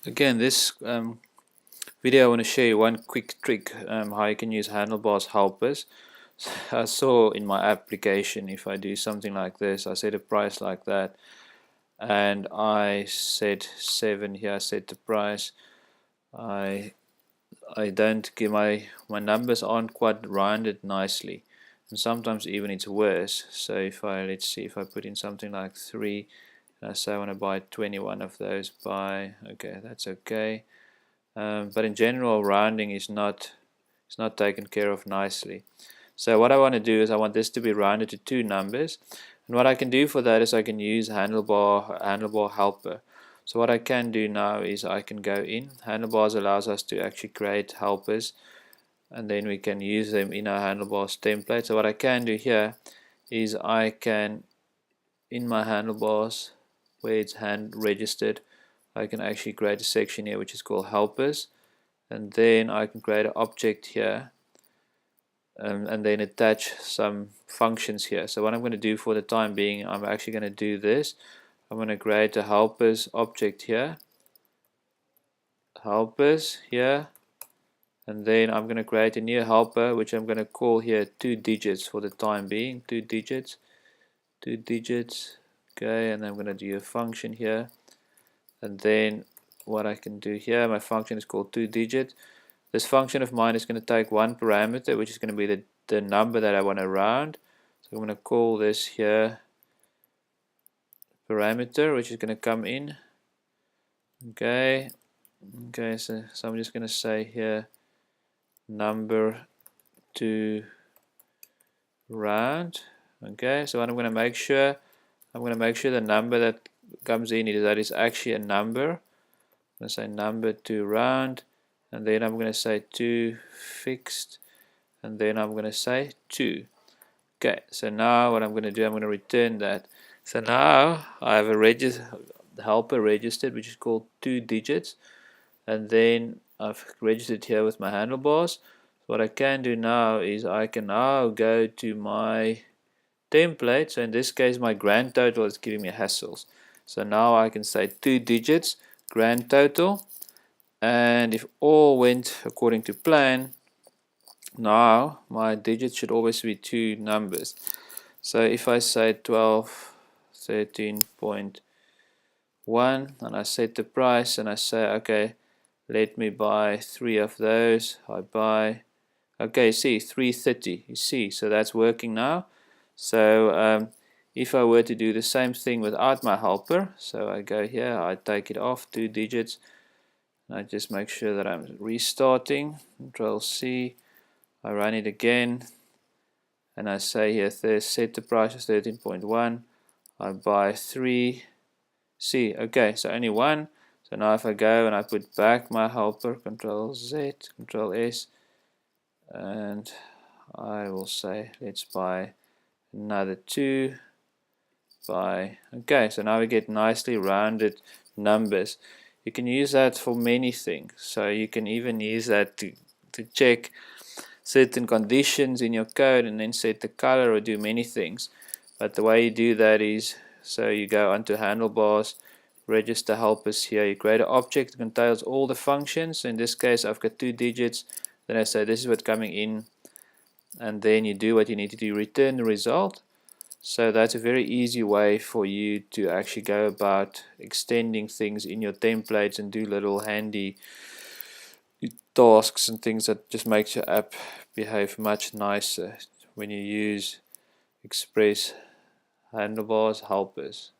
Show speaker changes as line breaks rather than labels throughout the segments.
Again, this video I want to show you one quick trick how you can use handlebars helpers. I saw in my application, if I do something like this, I set a price like that and I set 7 here, I set the price. I don't give my numbers aren't quite rounded nicely, and sometimes even it's worse. So if let's see, if I put in something like 3 and I say I want to buy 21 of those, okay, that's okay. But in general, rounding is not taken care of nicely. So what I want to do is I want this to be rounded to 2 numbers, and what I can do for that is I can use handlebar helper. So what I can do now is I can go in. Handlebars allows us to actually create helpers, and then we can use them in our handlebars template. So what I can do here is I can, in my handlebars where it's hand registered, I can actually create a section here which is called helpers, and then I can create an object here and then attach some functions here. So what I'm going to do for the time being, I'm actually going to do this. I'm going to create a helpers object here, helpers here, and then I'm going to create a new helper which I'm going to call here 2 digits for the time being, 2 digits, okay, and I'm going to do a function here, and then what I can do here, my function is called 2 digits. This function of mine is going to take one parameter, which is going to be the number that I want to round. So I'm going to call this here parameter, which is going to come in. Okay, so I'm just going to say here number to round. Okay, so what I'm going to make sure, the number that comes in is actually a number. I'm going to say number to round, and then I'm going to say to fixed, and then I'm going to say 2. Okay, so now what I'm going to do, I'm going to return that. So now I have a helper registered, which is called 2 digits, and then I've registered here with my handlebars. So what I can do now is I can now go to my template. So in this case, my grand total is giving me hassles. So now I can say 2 digits grand total, and if all went according to plan, now my digits should always be 2 numbers. So if I say 12, 13.1, and I set the price and I say, okay, let me buy 3 of those, I buy, okay, see, 330, you see, so that's working now. So if I were to do the same thing without my helper, so I go here, I take it off 2 digits, and I just make sure that I'm restarting, Control C, I run it again, and I say here, set the price as 13.1, I buy 3, see, okay, so only 1. So now if I go and I put back my helper, Control Z, Control S, and I will say, let's buy another 2, buy, okay, so now we get nicely rounded numbers. You can use that for many things. So you can even use that to check certain conditions in your code and then set the color or do many things. But the way you do that is, so you go onto handlebars, register helpers here, you create an object that contains all the functions. In this case I've got 2 digits, then I say this is what's coming in, and then you do what you need to do, return the result. So that's a very easy way for you to actually go about extending things in your templates and do little handy tasks and things that just makes your app behave much nicer when you use Express handlebars helpers.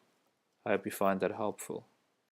I hope you find that helpful.